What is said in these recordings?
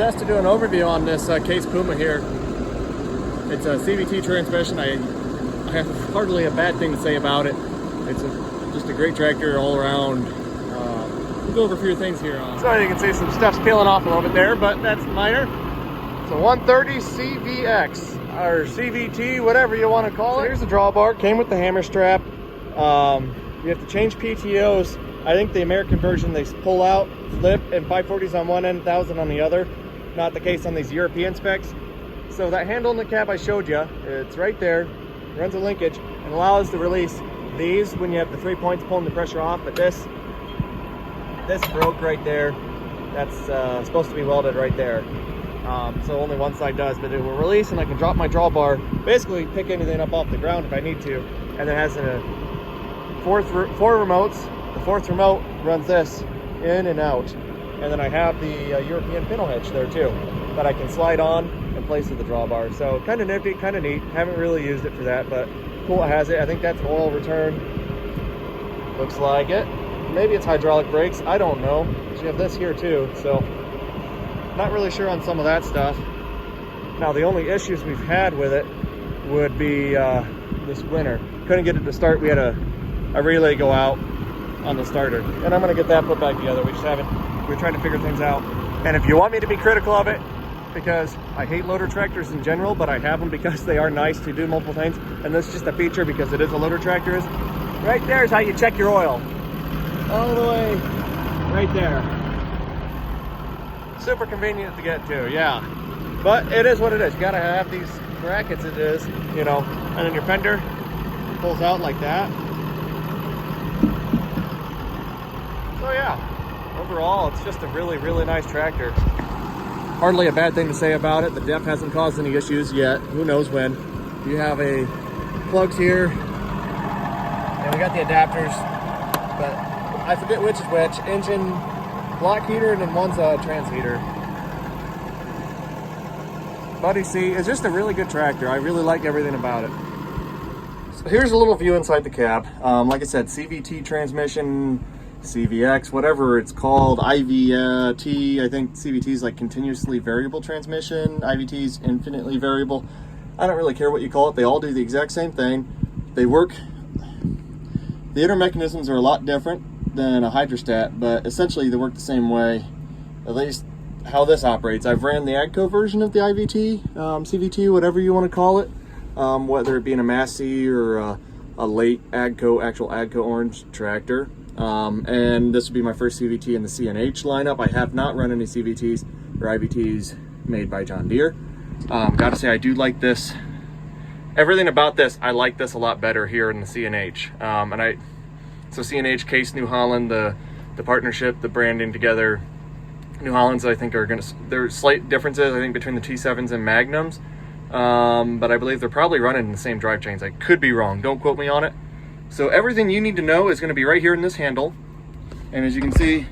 asked to do an overview on this Case Puma here. It's a CVT transmission. I have hardly a bad thing to say about it. It's just a great tractor all around. We'll go over a few things here. So you can see some stuff's peeling off a little bit there, but that's minor. It's a 130 CVX, or CVT, whatever you want to call it. So here's the drawbar. Came with the hammer strap. You have to change PTOs. I think the American version, they pull out, flip, and 540s on one end, 1000 on the other. Not the case on these European specs. So that handle in the cab I showed you, it's right there, runs a linkage, and allows to release these when you have the 3 points pulling the pressure off. But this broke right there. That's supposed to be welded right there. So only one side does, but it will release, and I can drop my drawbar, basically pick anything up off the ground if I need to. And it has four remotes. The fourth remote runs this in and out. And then I have the European pintle hitch there too that I can slide on and place with the drawbar. So kind of nifty, kind of neat. Haven't really used it for that, but cool it has it. I think that's an oil return. Looks like it. Maybe it's hydraulic brakes. I don't know. You have this here too, so not really sure on some of that stuff. Now the only issues we've had with it would be this winter. Couldn't get it to start. We had a relay go out on the starter, and I'm going to get that put back together. We're trying to figure things out. And if you want me to be critical of it, because I hate loader tractors in general, but I have them because they are nice to do multiple things, and this is just a feature because it is a loader tractor, is right there is how you check your oil. All the way right there. Super convenient to get to, yeah. But it is what it is. You gotta have these brackets, it is, you know, and then your fender pulls out like that. So yeah, overall, it's just a really, really nice tractor. Hardly a bad thing to say about it. The depth hasn't caused any issues yet. Who knows when. You have a plugs here, and we got the adapters, but I forget which is which. Engine, block heater, and then one's a trans heater. Buddy C is just a really good tractor. I really like everything about it. So here's a little view inside the cab. Like I said, CVT transmission, CVX, whatever it's called, IVT. I think CVT is like continuously variable transmission. IVT is infinitely variable. I don't really care what you call it. They all do the exact same thing. They work. The inner mechanisms are a lot different than a hydrostat, but essentially they work the same way, at least how this operates. I've ran the AGCO version of the IVT, CVT, whatever you want to call it, whether it be in a Massey or a late AGCO, actual AGCO orange tractor. And this would be my first CVT in the CNH lineup. I have not run any CVTs or IVTs made by John Deere. Gotta say, I do like this. Everything about this, I like this a lot better here in the CNH. So CNH, Case, New Holland, the partnership, the branding together. New Hollands, I think, there are slight differences, I think, between the T7s and Magnums. But I believe they're probably running in the same drivetrains. I could be wrong. Don't quote me on it. So everything you need to know is going to be right here in this handle. And as you can see,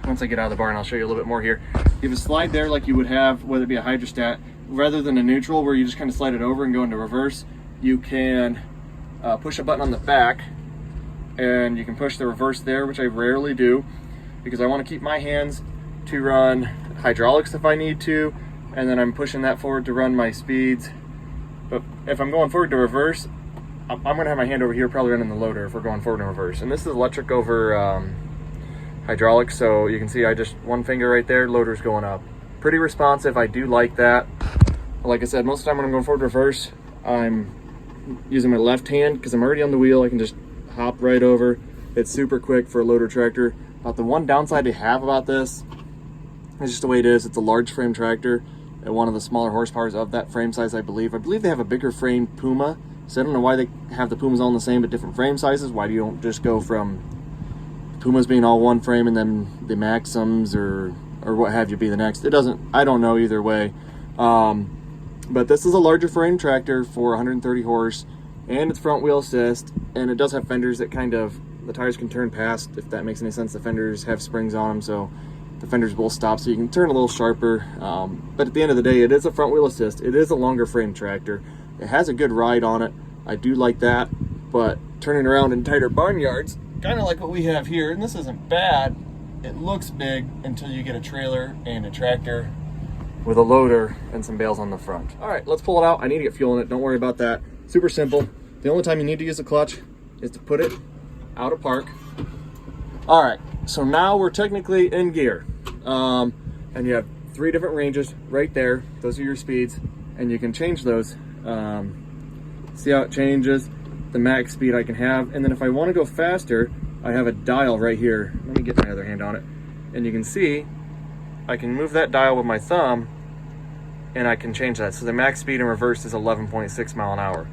once I get out of the barn, I'll show you a little bit more here. You have a slide there like you would have, whether it be a hydrostat, rather than a neutral where you just kind of slide it over and go into reverse. You can push a button on the back, and you can push the reverse there, which I rarely do because I want to keep my hands to run hydraulics if I need to, and then I'm pushing that forward to run my speeds. But if I'm going forward to reverse, I'm going to have my hand over here probably running the loader if we're going forward and reverse. And this is electric over hydraulics, so you can see I just one finger right there, loader's going up. Pretty responsive. I do like that. Like I said, most of the time when I'm going forward reverse, I'm using my left hand because I'm already on the wheel. I can just hop right over. It's super quick for a loader tractor. The one downside I have about this is just the way it is. It's a large frame tractor at one of the smaller horsepowers of that frame size, I believe. I believe they have a bigger frame Puma. So I don't know why they have the Pumas all in the same but different frame sizes. Why do you don't just go from Pumas being all one frame and then the Maxims or what have you be the next? It doesn't, I don't know either way. But this is a larger frame tractor for 130 horse, and it's front wheel assist, and it does have fenders that kind of, the tires can turn past, if that makes any sense. The fenders have springs on them, so the fenders will stop, so you can turn a little sharper. But at the end of the day, it is a front wheel assist. It is a longer frame tractor. It has a good ride on it. I do like that, but turning around in tighter barnyards, kind of like what we have here, and this isn't bad. It looks big until you get a trailer and a tractor with a loader and some bales on the front. All right, let's pull it out. I need to get fuel in it. Don't worry about that. Super simple. The only time you need to use the clutch is to put it out of park. All right, so now we're technically in gear. And you have 3 different ranges right there. Those are your speeds, and you can change those. See how it changes the max speed I can have. And then if I want to go faster, I have a dial right here. Let me get my other hand on it. And you can see I can move that dial with my thumb and I can change that. So the max speed in reverse is 11.6 mile an hour.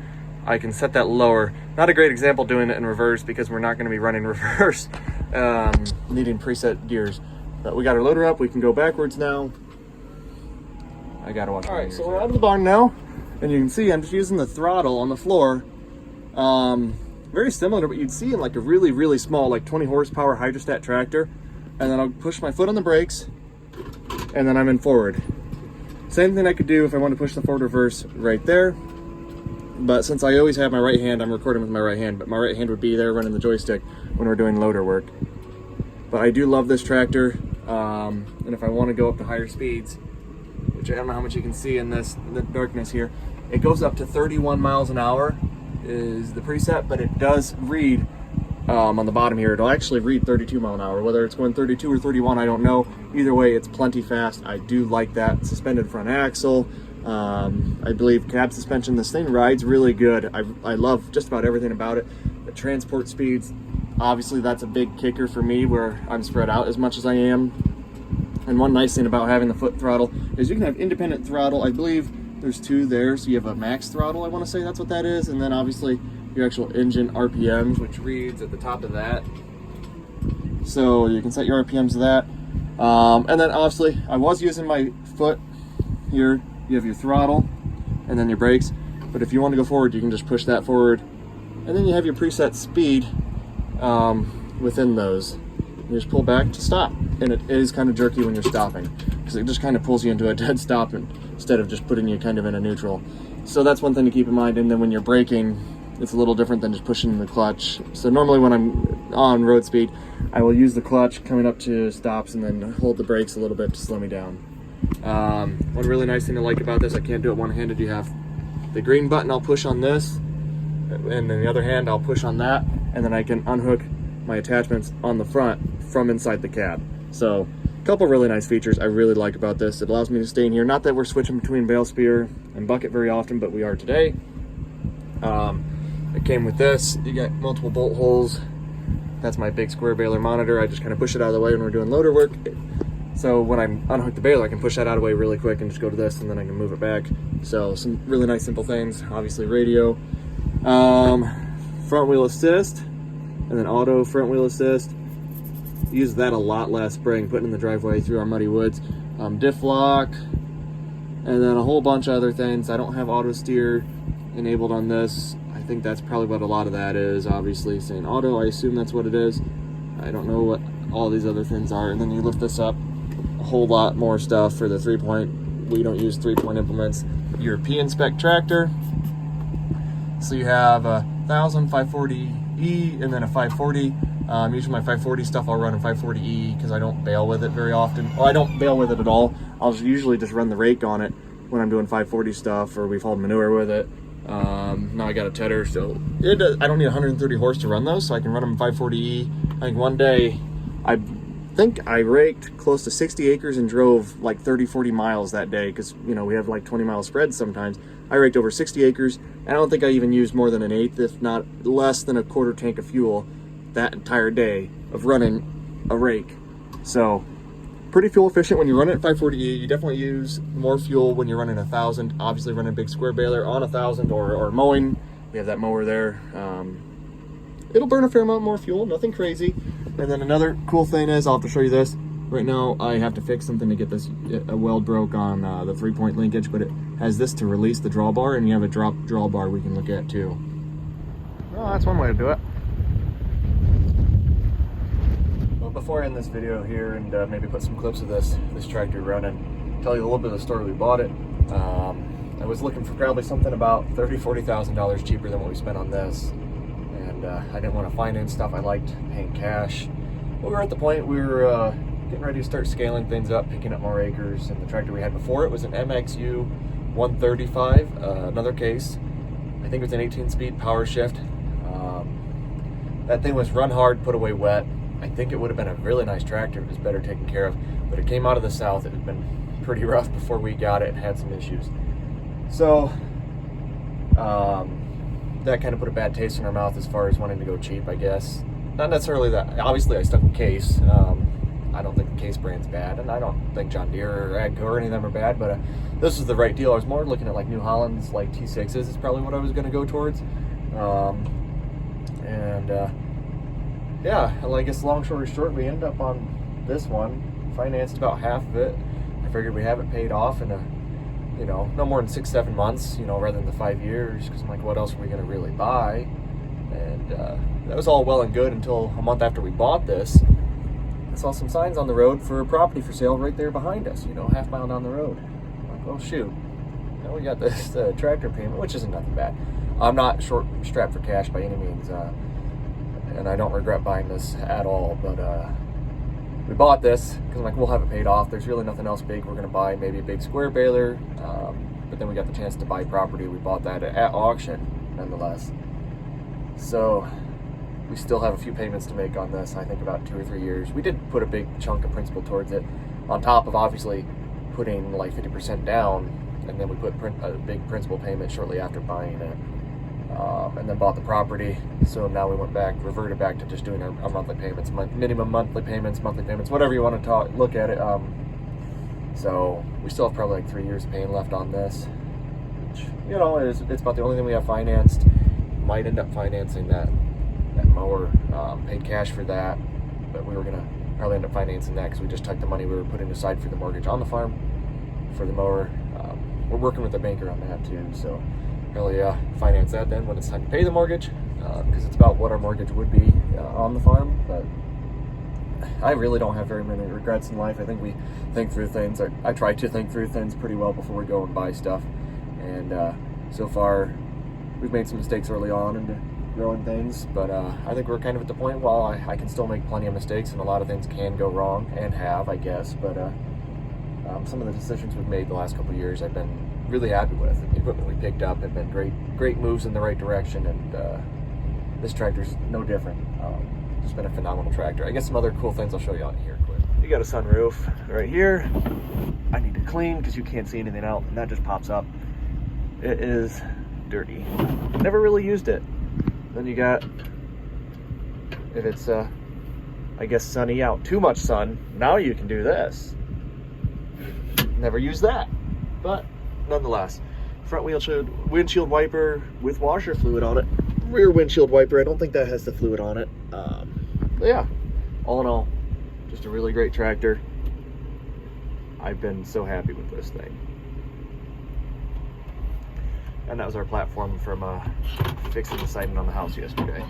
I can set that lower. Not a great example doing it in reverse because we're not going to be running reverse, needing preset gears. But we got our loader up. We can go backwards now. I gotta watch. All right, so we're out of the barn now, and you can see I'm just using the throttle on the floor. Very similar to what you'd see in like a really, really small, like 20 horsepower hydrostat tractor. And then I'll push my foot on the brakes, and then I'm in forward. Same thing I could do if I want to push the forward reverse right there. But since I always have my right hand, I'm recording with my right hand, but my right hand would be there running the joystick when we're doing loader work. But I do love this tractor, and if I want to go up to higher speeds, which I don't know how much you can see in the darkness here, it goes up to 31 miles an hour is the preset, but it does read on the bottom here, it'll actually read 32 mile an hour. Whether it's going 32 or 31, I don't know. Either way, it's plenty fast. I do like that. Suspended front axle. I believe cab suspension. This thing rides really good. I love just about everything about it. The transport speeds, obviously that's a big kicker for me where I'm spread out as much as I am. And one nice thing about having the foot throttle is you can have independent throttle. I believe there's 2 there. So you have a max throttle, I want to say that's what that is. And then obviously your actual engine RPMs, which reads at the top of that. So you can set your RPMs to that. And then obviously I was using my foot here. You have your throttle and then your brakes. But if you want to go forward, you can just push that forward. And then you have your preset speed within those. You just pull back to stop. And it is kind of jerky when you're stopping because it just kind of pulls you into a dead stop instead of just putting you kind of in a neutral. So that's one thing to keep in mind. And then when you're braking, it's a little different than just pushing the clutch. So normally when I'm on road speed, I will use the clutch coming up to stops and then hold the brakes a little bit to slow me down. One really nice thing to like about this, I can't do it one-handed. You have the green button, I'll push on this, and then the other hand I'll push on that, and then I can unhook my attachments on the front from inside the cab. So a couple really nice features I really like about this. It allows me to stay in here. Not that we're switching between bale spear and bucket very often, but we are today. It came with this. You got multiple bolt holes. That's my big square baler monitor. I just kind of push it out of the way when we're doing loader work. So when I unhook the baler, I can push that out of the way really quick and just go to this, and then I can move it back. So some really nice simple things. Obviously radio, front wheel assist, and then auto front wheel assist. Use that a lot last spring, putting in the driveway through our muddy woods. Diff lock, and then a whole bunch of other things. I don't have auto steer enabled on this. I think that's probably what a lot of that is. Obviously saying auto, I assume that's what it is. I don't know what all these other things are. And then you lift this up, a whole lot more stuff for the 3-point. We don't use 3-point implements. European spec tractor. So you have a 1000, 540E, and then a 540. Usually my 540 stuff I'll run in 540E because I don't bale with it very often. Well, I don't bale with it at all. I'll usually just run the rake on it when I'm doing 540 stuff, or we've hauled manure with it. Now I got a tedder, so I don't need 130 horse to run those, so I can run them in 540E. I think one day, I think I raked close to 60 acres and drove like 30-40 miles that day, because you know we have like 20-mile spreads sometimes. I raked over 60 acres, and I don't think I even used more than an eighth, if not less than a quarter tank of fuel that entire day of running a rake. So pretty fuel efficient when you run it at 540E. You definitely use more fuel when you're running 1000. Obviously running a big square baler on 1000 or mowing. We have that mower there. It'll burn a fair amount more fuel, nothing crazy. And then another cool thing is, I'll have to show you this. Right now I have to fix something to get this, a weld broke on the 3-point linkage, but it has this to release the drawbar, and you have a drop drawbar we can look at too. Well, that's one way to do it. Before I end this video here and maybe put some clips of this tractor running, tell you a little bit of the story we bought it. I was looking for probably something about $30,000-$40,000 cheaper than what we spent on this, and I didn't want to finance stuff. I liked paying cash. But we were at the point we were getting ready to start scaling things up, picking up more acres. And the tractor we had before it was an MXU 135, another case. I think it was an 18-speed power shift. That thing was run hard, put away wet. I think it would have been a really nice tractor if it was better taken care of, but it came out of the south. It had been pretty rough before we got it and had some issues. So that kind of put a bad taste in our mouth as far as wanting to go cheap, I guess. Not necessarily that. Obviously, I stuck with Case. I don't think the Case brand's bad, and I don't think John Deere or AGCO or any of them are bad, but this was the right deal. I was more looking at like New Holland's, like T6s is probably what I was going to go towards. Yeah, well, I guess long story short, we ended up on this one, financed about half of it. I figured we have it paid off in no more than 6-7 months, rather than the 5 years, because I'm like, what else are we going to really buy? And that was all well and good until a month after we bought this. I saw some signs on the road for a property for sale right there behind us, half mile down the road. I'm like, oh shoot, now we got this tractor payment, which isn't nothing bad. I'm not strapped for cash by any means, and I don't regret buying this at all, but we bought this because I'm like, we'll have it paid off. There's really nothing else big we're going to buy, maybe a big square baler, but then we got the chance to buy property. We bought that at auction nonetheless. So we still have a few payments to make on this, I think about 2 or 3 years. We did put a big chunk of principal towards it, on top of obviously putting like 50% down, and then we put a big principal payment shortly after buying it. And then bought the property. So now we reverted back to just doing our monthly payments, minimum monthly payments, whatever you want to look at it. So we still have probably like 3 years of paying left on this, which, it's about the only thing we have financed. Might end up financing that mower, paid cash for that, but we were going to probably end up financing that because we just took the money we were putting aside for the mortgage on the farm for the mower. We're working with the banker on that too, so really finance that then when it's time to pay the mortgage, because it's about what our mortgage would be on the farm. But I really don't have very many regrets in life. I think we think through things. I try to think through things pretty well before we go and buy stuff, and so far we've made some mistakes early on into growing things, but I think we're kind of at the point while I can still make plenty of mistakes, and a lot of things can go wrong, and have, I guess, but some of the decisions we've made the last couple of years I've been really happy with. The equipment we picked up have been great moves in the right direction, and this tractor's no different. It's been a phenomenal tractor. I guess some other cool things I'll show you out here quick. You got a sunroof right here. I need to clean because you can't see anything out, and that just pops up. It is dirty. Never really used it. Then you got, if it's I guess sunny out, too much sun, now you can do this. Never used that, but nonetheless, front windshield wiper with washer fluid on it. Rear windshield wiper, I don't think that has the fluid on it. But yeah, all in all, just a really great tractor. I've been so happy with this thing. And that was our platform from fixing the siding on the house yesterday.